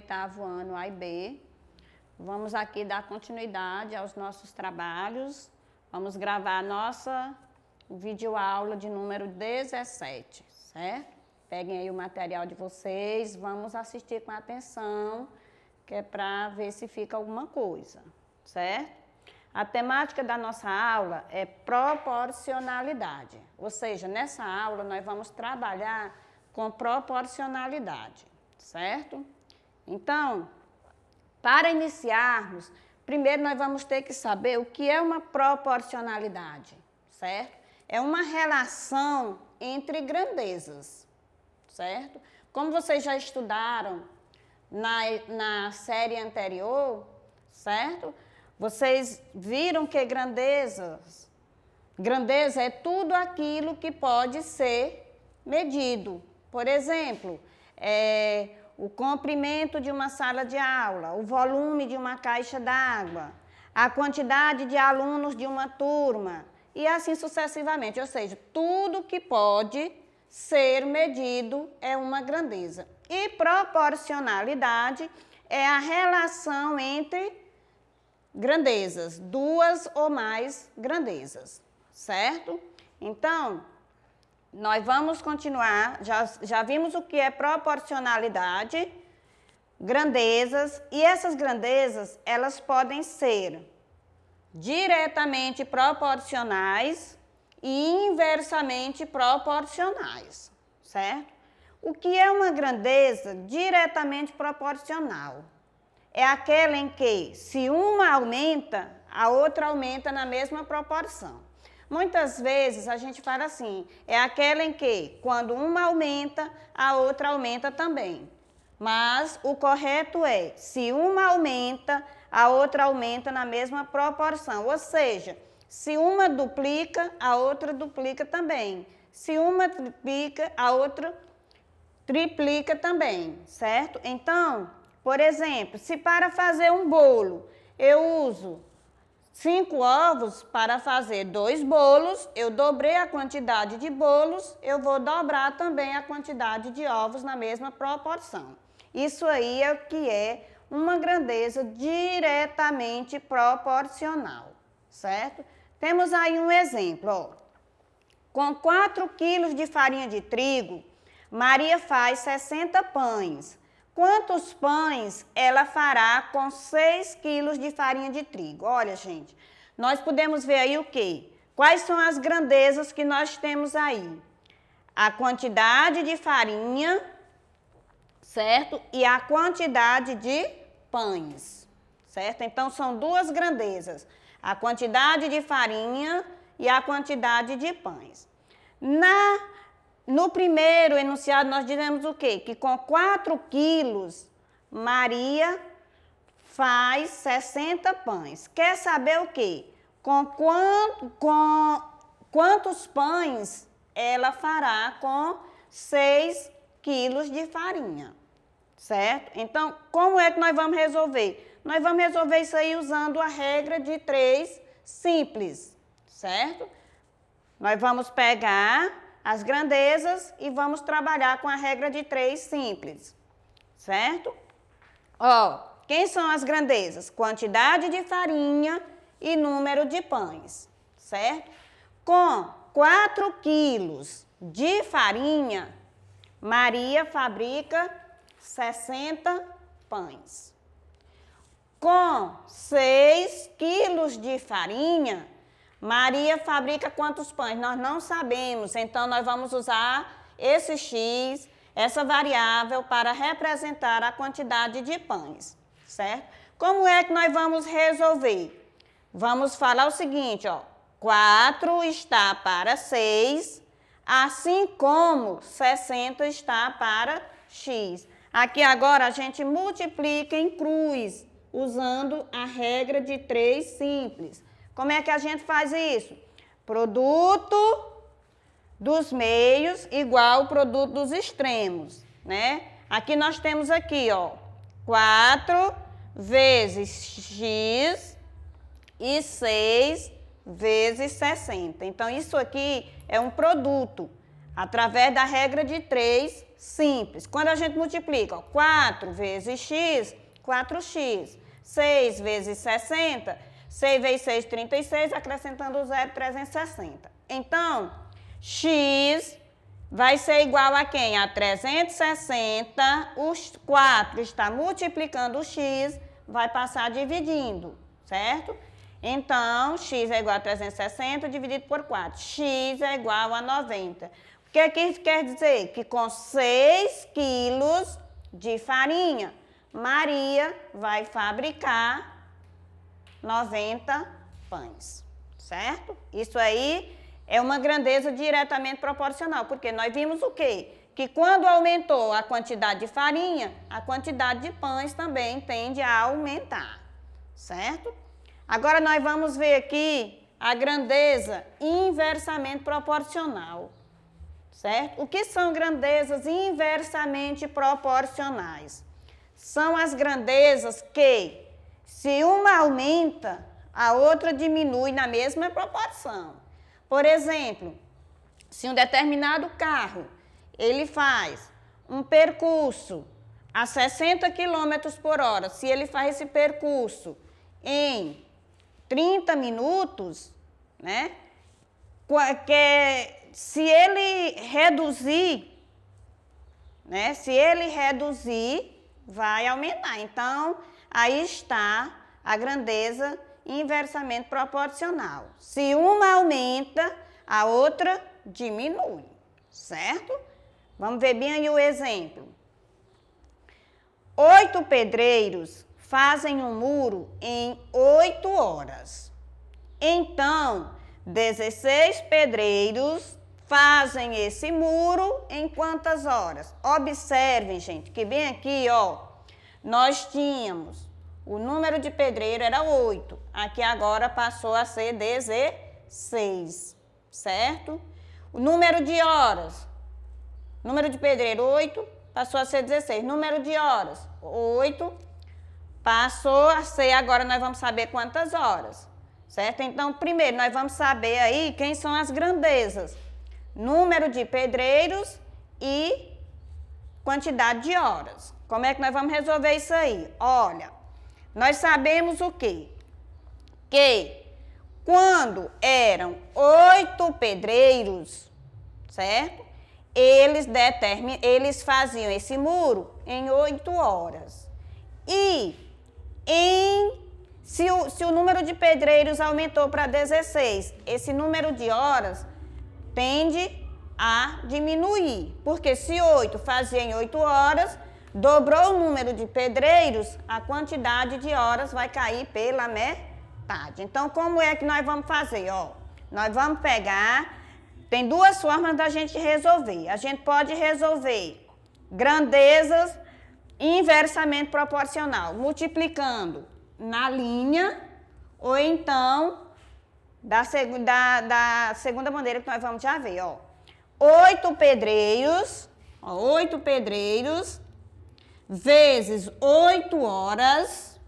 8º ano A e B. Vamos aqui dar continuidade aos nossos trabalhos. Vamos gravar a nossa videoaula de número 17, certo? Peguem aí o material de vocês, vamos assistir com atenção, que é para ver se fica alguma coisa, certo? A temática da nossa aula é proporcionalidade, ou seja, nessa aula nós vamos trabalhar com proporcionalidade, certo? Então, para iniciarmos, primeiro nós vamos ter que saber o que é uma proporcionalidade, certo? É uma relação entre grandezas, certo? Como vocês já estudaram na série anterior, certo? Vocês viram que grandeza é tudo aquilo que pode ser medido. Por exemplo, o comprimento de uma sala de aula, o volume de uma caixa d'água, a quantidade de alunos de uma turma e assim sucessivamente. Ou seja, tudo que pode ser medido é uma grandeza. E proporcionalidade é a relação entre grandezas, duas ou mais grandezas, certo? Então, nós vamos continuar, já vimos o que é proporcionalidade, grandezas, e essas grandezas, elas podem ser diretamente proporcionais e inversamente proporcionais, certo? O que é uma grandeza diretamente proporcional? É aquela em que, se uma aumenta, a outra aumenta na mesma proporção. Muitas vezes a gente fala assim, é aquela em que, quando uma aumenta, a outra aumenta também. Mas o correto é, se uma aumenta, a outra aumenta na mesma proporção. Ou seja, se uma duplica, a outra duplica também. Se uma triplica, a outra triplica também, certo? Então, por exemplo, se para fazer um bolo eu uso 5 ovos para fazer 2 bolos, eu dobrei a quantidade de bolos, eu vou dobrar também a quantidade de ovos na mesma proporção. Isso aí é o que é uma grandeza diretamente proporcional, certo? Temos aí um exemplo, ó. Com 4 quilos de farinha de trigo, Maria faz 60 pães. Quantos pães ela fará com 6 quilos de farinha de trigo? Olha, gente, nós podemos ver aí o quê? Quais são as grandezas que nós temos aí? A quantidade de farinha, certo? E a quantidade de pães, certo? Então, são duas grandezas, a quantidade de farinha e a quantidade de pães. No primeiro enunciado, nós dizemos o quê? Que com 4 quilos, Maria faz 60 pães. Quer saber o quê? Com quantos pães ela fará com 6 quilos de farinha, certo? Então, como é que nós vamos resolver? Nós vamos resolver isso aí usando a regra de 3 simples, certo? Nós vamos pegar as grandezas e vamos trabalhar com a regra de 3 simples, certo? Ó, quem são as grandezas? Quantidade de farinha e número de pães, certo? Com 4 quilos de farinha, Maria fabrica 60 pães. Com 6 quilos de farinha, Maria fabrica quantos pães? Nós não sabemos, então nós vamos usar esse X, essa variável, para representar a quantidade de pães, certo? Como é que nós vamos resolver? Vamos falar o seguinte, ó, 4 está para 6, assim como 60 está para X. Aqui agora a gente multiplica em cruz, usando a regra de 3 simples. Como é que a gente faz isso? Produto dos meios igual ao produto dos extremos, né? Aqui nós temos aqui, ó, 4 vezes x e 6 vezes 60. Então, isso aqui é um produto, através da regra de 3 simples. Quando a gente multiplica, ó, 4 vezes x, 4x. 6 vezes 60, 6 vezes 6, 36, acrescentando o 0, 360. Então, x vai ser igual a quem? A 360, os 4 está multiplicando o x, vai passar dividindo, certo? Então, x é igual a 360 dividido por 4. X é igual a 90. O que isso quer dizer? Que com 6 quilos de farinha, Maria vai fabricar 90 pães, certo? Isso aí é uma grandeza diretamente proporcional, porque nós vimos o quê? Que quando aumentou a quantidade de farinha, a quantidade de pães também tende a aumentar, certo? Agora nós vamos ver aqui a grandeza inversamente proporcional, certo? O que são grandezas inversamente proporcionais? São as grandezas que, se uma aumenta, a outra diminui na mesma proporção. Por exemplo, se um determinado carro, ele faz um percurso a 60 km por hora, se ele faz esse percurso em 30 minutos, né? Se ele reduzir, né? Se ele reduzir, vai aumentar. Então, aí está a grandeza inversamente proporcional. Se uma aumenta, a outra diminui, certo? Vamos ver bem aí o exemplo. 8 pedreiros fazem um muro em 8 horas. Então, 16 pedreiros fazem esse muro em quantas horas? Observem, gente, que bem aqui, ó, nós tínhamos, o número de pedreiro era 8, aqui agora passou a ser 16, certo? O número de horas, número de pedreiro 8, passou a ser 16. Número de horas, 8, passou a ser, agora nós vamos saber quantas horas, certo? Então, primeiro, nós vamos saber aí quem são as grandezas. Número de pedreiros e quantidade de horas. Como é que nós vamos resolver isso aí? Olha, nós sabemos o quê? Que quando eram 8 pedreiros, certo? Eles faziam esse muro em 8 horas. E se o número de pedreiros aumentou para 16, esse número de horas tende a diminuir, porque se 8 fazia em 8 horas, dobrou o número de pedreiros, a quantidade de horas vai cair pela metade. Então, como é que nós vamos fazer? Ó, nós vamos pegar, tem duas formas da gente resolver. A gente pode resolver grandezas inversamente proporcional, multiplicando na linha, ou então da segunda maneira que nós vamos já ver, ó. 8 pedreiros, ó, 8 pedreiros vezes 8 horas,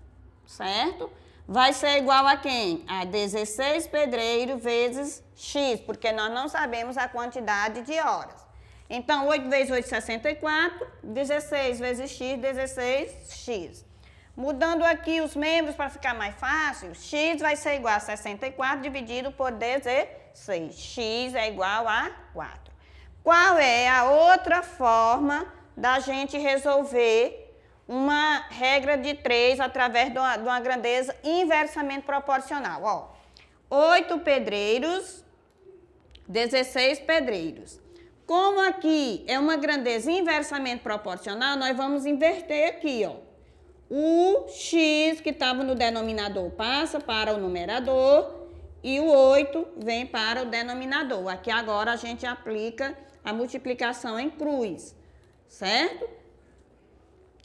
certo? Vai ser igual a quem? A 16 pedreiros vezes x, porque nós não sabemos a quantidade de horas. Então, 8 vezes 8, 64, 16 vezes x, 16x. Mudando aqui os membros para ficar mais fácil, x vai ser igual a 64 dividido por 16. X é igual a 4. Qual é a outra forma da gente resolver uma regra de 3 através de uma grandeza inversamente proporcional? Ó, 8 pedreiros, 16 pedreiros. Como aqui é uma grandeza inversamente proporcional, nós vamos inverter aqui, ó. O x que estava no denominador passa para o numerador e o 8 vem para o denominador. Aqui agora a gente aplica a multiplicação em cruz, certo?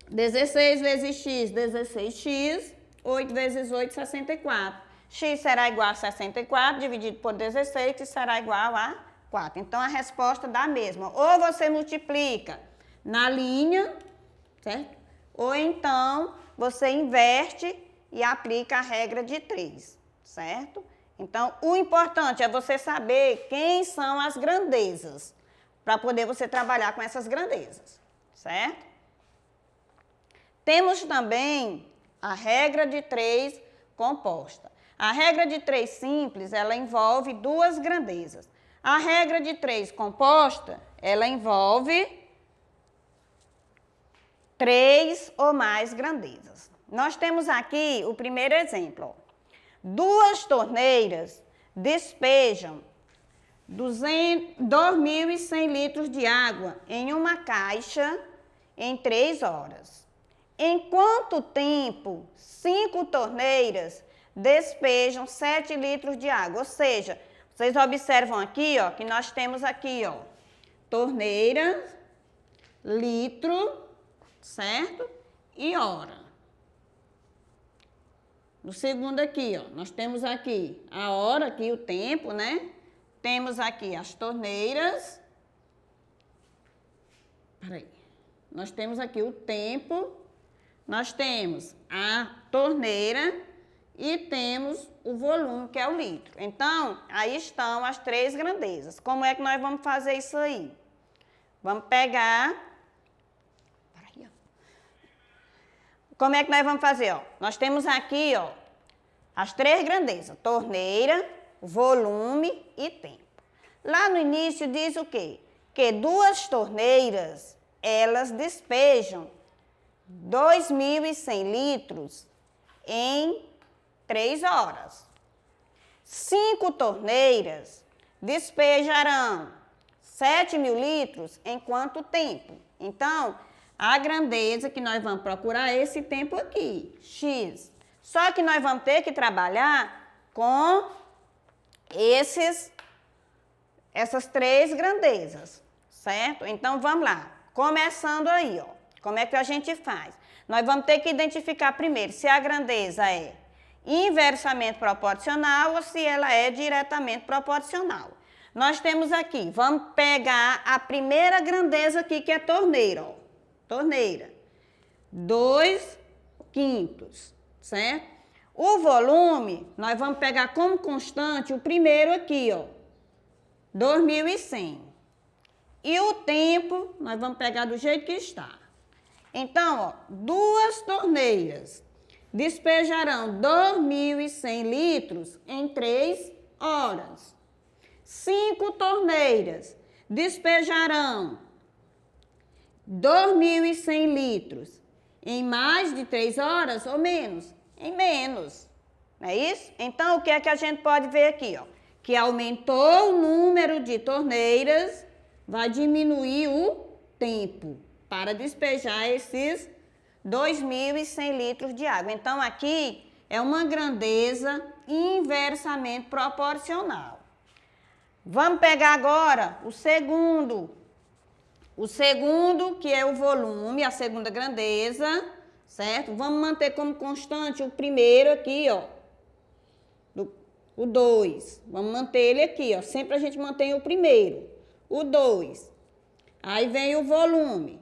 16 vezes x, 16x, 8 vezes 8, 64. X será igual a 64 dividido por 16, que será igual a 4. Então, a resposta dá a mesma. Ou você multiplica na linha, certo? Ou então, você inverte e aplica a regra de 3, certo? Então, o importante é você saber quem são as grandezas, para poder você trabalhar com essas grandezas. certo? Temos também a regra de 3 composta. A regra de 3 simples, ela envolve duas grandezas. A regra de 3 composta, ela envolve 3 ou mais grandezas. Nós temos aqui o primeiro exemplo. Ó. 2 torneiras despejam 2.100 litros de água em uma caixa em 3 horas. Em quanto tempo 5 torneiras despejam 7 litros de água? Ou seja, vocês observam aqui, ó, que nós temos aqui, ó, torneira, litro, certo? E hora. No segundo aqui, ó, nós temos aqui a hora, aqui o tempo, né? Temos aqui as torneiras. Peraí. Nós temos aqui o tempo, nós temos a torneira e temos o volume, que é o litro. Então, aí estão as 3 grandezas. Como é que nós vamos fazer isso aí? Vamos pegar... Peraí, ó. Como é que nós vamos fazer? Ó? Nós temos aqui, ó, as 3 grandezas. Torneira, volume e tempo. Lá no início diz o quê? Que 2 torneiras, elas despejam 2.100 litros em 3 horas. 5 torneiras despejarão 7.000 litros em quanto tempo? Então, a grandeza que nós vamos procurar é esse tempo aqui, X. Só que nós vamos ter que trabalhar com essas 3 grandezas, certo? Então, vamos lá. Começando aí, ó. Como é que a gente faz? Nós vamos ter que identificar primeiro se a grandeza é inversamente proporcional ou se ela é diretamente proporcional. Nós temos aqui, vamos pegar a primeira grandeza aqui, que é torneira, ó. Torneira. 2/5, certo? O volume, nós vamos pegar como constante o primeiro aqui, ó. 2.100. E o tempo, nós vamos pegar do jeito que está. Então, ó, 2 torneiras despejarão 2.100 litros em 3 horas. 5 torneiras despejarão 2.100 litros em mais de 3 horas ou menos? Em menos. Não é isso? Então, o que é que a gente pode ver aqui? Ó? Que aumentou o número de torneiras, vai diminuir o tempo para despejar esses 2.100 litros de água. Então, aqui é uma grandeza inversamente proporcional. Vamos pegar agora o segundo. O segundo, que é o volume, a segunda grandeza, certo? Vamos manter como constante o primeiro aqui, ó. O 2. Vamos manter ele aqui, ó. Sempre a gente mantém o primeiro. O 2. Aí vem o volume.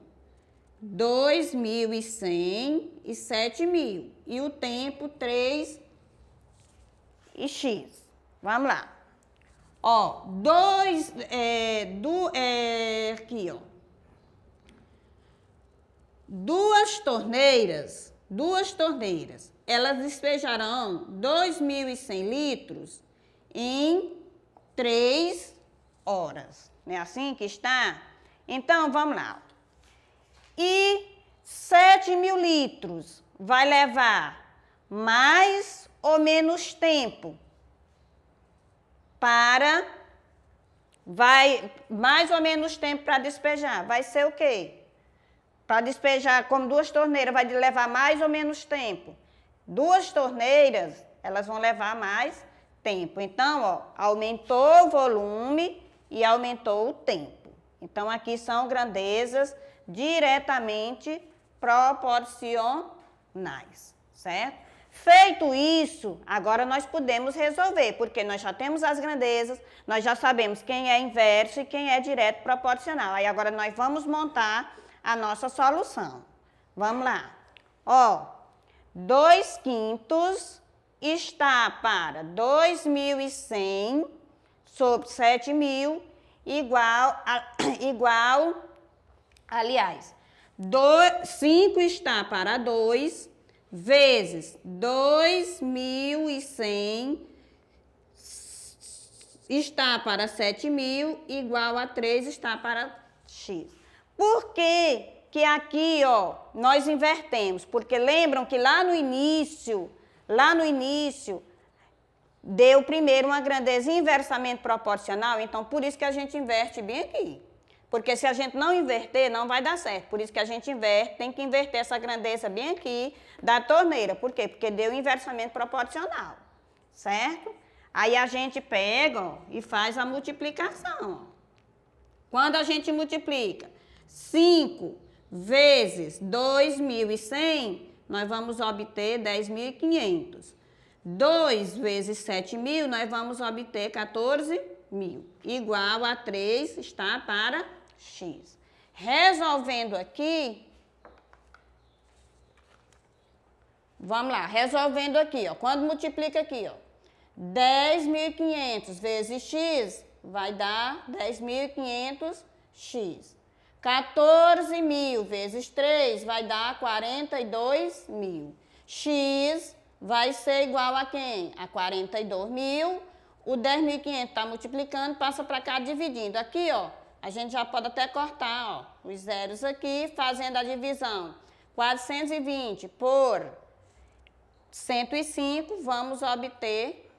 2.100 e 7.000. E o tempo, 3 e X. Vamos lá. Ó, aqui, ó. 2 torneiras, elas despejarão 2.100 litros em 3 horas. Não é assim que está? Então, vamos lá. E 7.000 litros vai levar mais ou menos tempo mais ou menos tempo para despejar. Vai ser o quê? Para despejar, como 2 torneiras, vai levar mais ou menos tempo. 2 torneiras, elas vão levar mais tempo. Então, ó, aumentou o volume e aumentou o tempo. Então, aqui são grandezas diretamente proporcionais, certo? Feito isso, agora nós podemos resolver, porque nós já temos as grandezas, nós já sabemos quem é inverso e quem é direto proporcional. Aí agora nós vamos montar a nossa solução. Vamos lá. Ó, 2/5 está para 2.100 sobre 7.000 igual, aliás, 5 está para 2, vezes 2.100 está para 7.000, igual a 3 está para x. Por que que aqui, ó, nós invertemos? Porque lembram que lá no início, deu primeiro uma grandeza inversamente proporcional, então por isso que a gente inverte bem aqui. Porque se a gente não inverter, não vai dar certo. Por isso que a gente inverte, tem que inverter essa grandeza bem aqui da torneira. Por quê? Porque deu inversamente proporcional, certo? Aí a gente pega, ó, e faz a multiplicação. Ó. Quando a gente multiplica 5 vezes 2.100, nós vamos obter 10.500. 2 vezes 7.000, nós vamos obter 14.000. Igual a 3 está para x. Resolvendo aqui, vamos lá, resolvendo aqui, ó. Quando multiplica aqui, ó, 10.500 vezes x vai dar 10.500x. 14.000 vezes 3 vai dar 42.000. X vai ser igual a quem? A 42.000. O 10.500 está multiplicando, passa para cá dividindo. Aqui, ó, a gente já pode até cortar, ó, os zeros aqui, fazendo a divisão. 420 por 105, vamos obter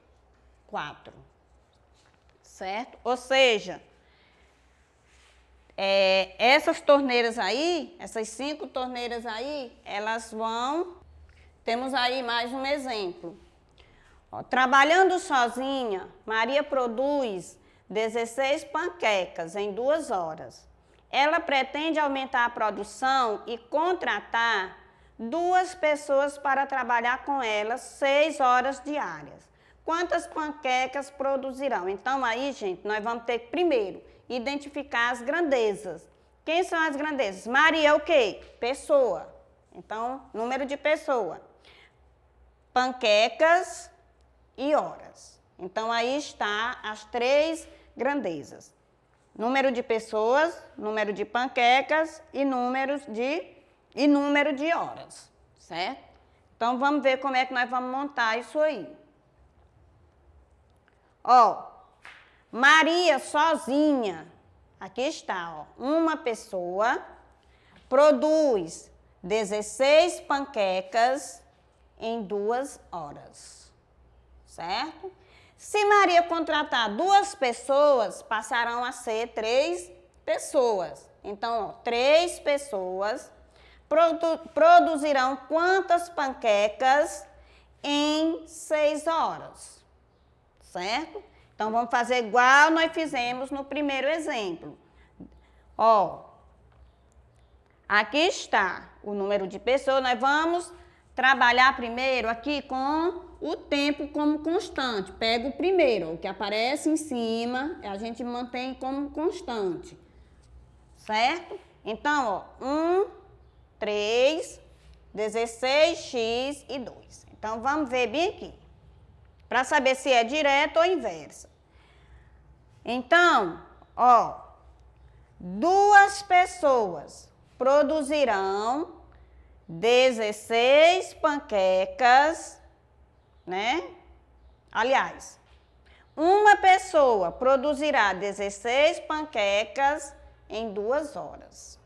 4. Certo? Ou seja, essas torneiras aí, essas 5 torneiras aí, elas vão... Temos aí mais um exemplo. Ó, trabalhando sozinha, Maria produz 16 panquecas em 2 horas. Ela pretende aumentar a produção e contratar 2 pessoas para trabalhar com ela 6 horas diárias. Quantas panquecas produzirão? Então, aí, gente, nós vamos ter que, primeiro, identificar as grandezas. Quem são as grandezas? Maria é o quê? Pessoa. Então, número de pessoa. Panquecas e horas. Então, aí está as 3 grandezas. Número de pessoas, número de panquecas e número de horas, certo? Então, vamos ver como é que nós vamos montar isso aí. Ó, Maria sozinha, aqui está, ó, uma pessoa produz 16 panquecas em 2 horas, certo? Se Maria contratar 2 pessoas, passarão a ser 3 pessoas. Então, ó, 3 pessoas produzirão quantas panquecas em 6 horas, certo? Então, vamos fazer igual nós fizemos no primeiro exemplo. Ó, aqui está o número de pessoas. Nós vamos trabalhar primeiro aqui com o tempo como constante. Pega o primeiro, o que aparece em cima, a gente mantém como constante, certo? Então, ó, 1, 3, 16x e 2. Então, vamos ver bem aqui, para saber se é direta ou inversa. Então, ó, 2 pessoas produzirão 16 panquecas, né? Aliás, uma pessoa produzirá 16 panquecas em 2 horas.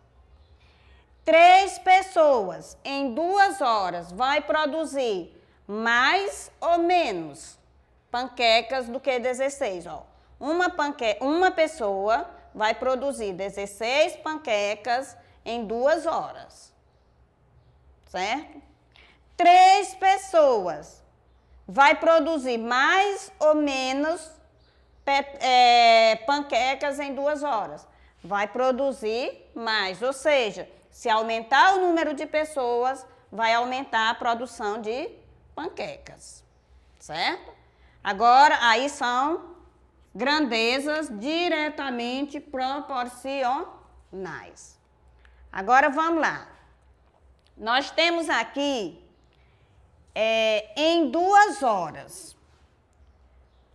3 pessoas em 2 horas vai produzir mais ou menos panquecas do que 16, ó. Uma pessoa vai produzir 16 panquecas em 2 horas, certo? 3 pessoas vai produzir mais ou menos panquecas em 2 horas. Vai produzir mais, ou seja, se aumentar o número de pessoas, vai aumentar a produção de panquecas, certo? Agora, aí são grandezas diretamente proporcionais. Agora, vamos lá. Nós temos aqui, em 2 horas.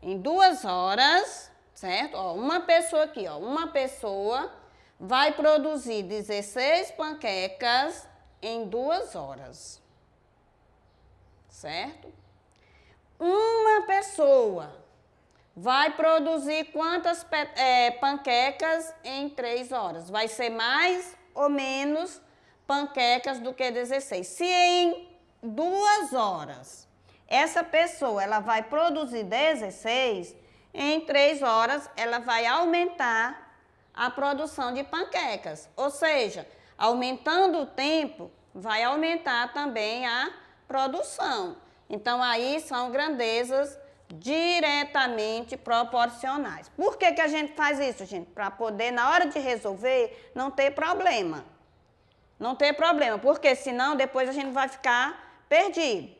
Em 2 horas, certo? Ó, uma pessoa aqui, ó, uma pessoa vai produzir 16 panquecas em 2 horas. Certo? Uma pessoa vai produzir quantas panquecas em 3 horas? Vai ser mais ou menos panquecas do que 16. Se em 2 horas essa pessoa ela vai produzir 16, em 3 horas ela vai aumentar a produção de panquecas. Ou seja, aumentando o tempo, vai aumentar também a produção. Então, aí são grandezas diretamente proporcionais. Por que a gente faz isso, gente? Para poder, na hora de resolver, não ter problema. Não ter problema, porque senão depois a gente vai ficar perdido.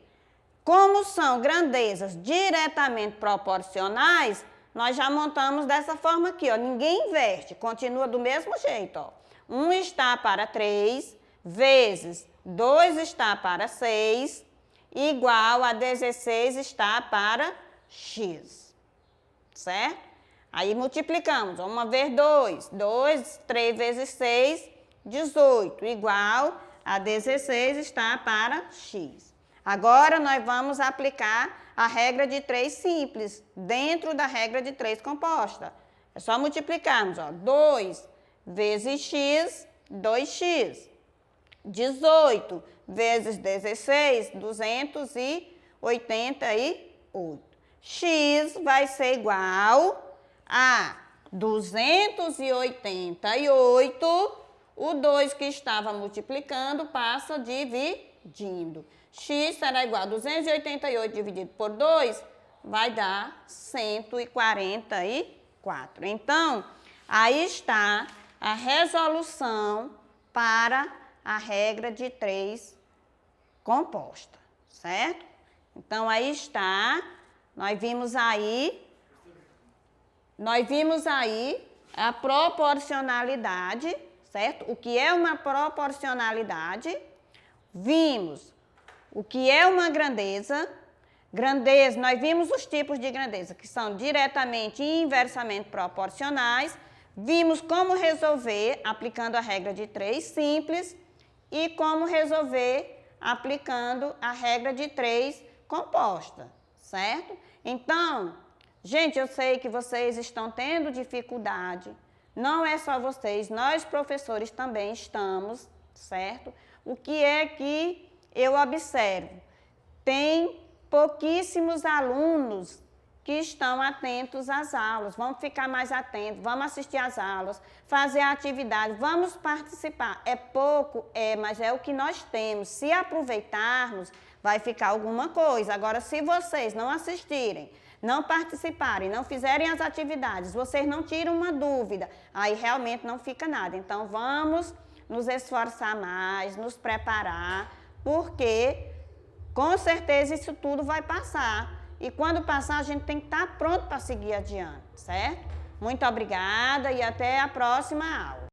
Como são grandezas diretamente proporcionais, nós já montamos dessa forma aqui, ó. Ninguém inverte, continua do mesmo jeito, ó. 1 está para 3, vezes 2 está para 6, igual a 16 está para x, certo? Aí multiplicamos, 1 vezes 2, 2, 3 vezes 6, 18, igual a 16 está para x. Agora, nós vamos aplicar a regra de 3 simples, dentro da regra de 3 composta. É só multiplicarmos, ó, 2 vezes x, 2x. 18 vezes 16, 288. X vai ser igual a 288. O 2 que estava multiplicando passa dividindo. X será igual a 288 dividido por 2, vai dar 144. Então, aí está a resolução para a regra de 3 composta, certo? Então, aí está, nós vimos aí a proporcionalidade, certo? O que é uma proporcionalidade? Vimos o que é uma grandeza. Grandeza, nós vimos os tipos de grandeza, que são diretamente e inversamente proporcionais. Vimos como resolver aplicando a regra de 3 simples e como resolver aplicando a regra de 3 composta, certo? Então, gente, eu sei que vocês estão tendo dificuldade, não é só vocês, nós professores também estamos, certo? O que é que eu observo? Tem pouquíssimos alunos que estão atentos às aulas. Vamos ficar mais atentos, vamos assistir às aulas, fazer a atividade, vamos participar. É pouco? É, mas é o que nós temos. Se aproveitarmos, vai ficar alguma coisa. Agora, se vocês não assistirem, não participarem, não fizerem as atividades, vocês não tiram uma dúvida, aí realmente não fica nada. Então, vamos nos esforçar mais, nos preparar, porque com certeza isso tudo vai passar. E quando passar, a gente tem que estar pronto para seguir adiante, certo? Muito obrigada e até a próxima aula.